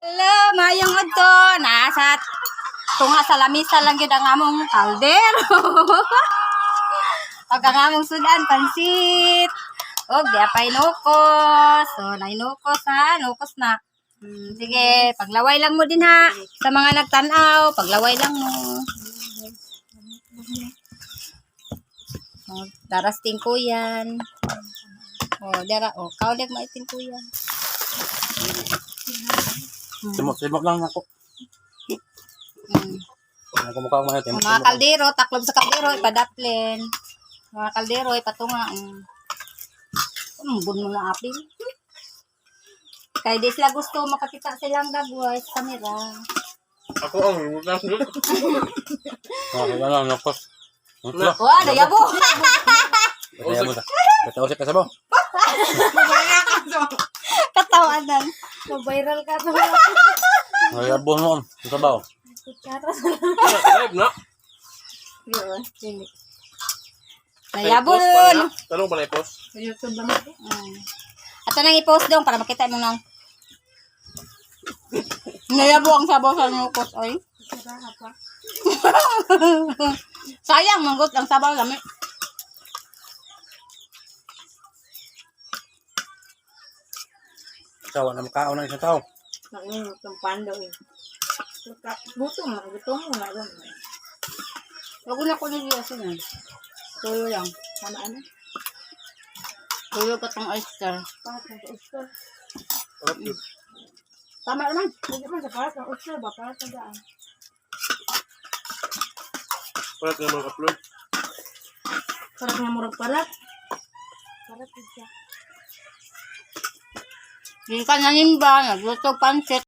Hello, mayong adto. Nasa tunga sa lamisa lang yun ang among kaldero. Pag ang among sudan, pansit. O, di apay nukos. So, nainukos ha. Nukos na. Sige, paglaway lang mo din ha. Sa mga nagtanaw, paglaway lang mo. O, darasting ko yan. O, dara. O, kaulig maiting ko yan. Simok lang ako. Ako mukha ko mahal. Mga kaldero, taklob sa kaldero, ipadaplin. Mga kaldero, ipatunga. Bun mo na apil. Kaya di sila gusto makakita silang dagway sa kamera. Ako ang lutas doon. Ano lang, nakos. Wah, dayabo! Katausik ka sa mo. Katawanan. Viral ka to. Nayabon mo. Sa baw. Live na. Dayabon! Tanong pala i-post. YouTube ba mo? Ato nang i-post dong para makita mo nang. Nayabo ang sabaw sa nukos, oy. Sayang, manggot ang sabaw kami. Sawa na mukhaon ng isang tao. Nang pando eh. Gutom na, gutom mo na ron. Huwag na ko niliya siya. Tuyo lang. Sana ano? Tuyo pa tong oyster. Pahat ng oyster. Okay. Tama naman. Hindi man sa pahat ng oyster ba? Pahat ng daan. Parat nga mga upload. Parat nga murag parat. Parat din siya. Hindi ka nanimba. Nagluto pansit.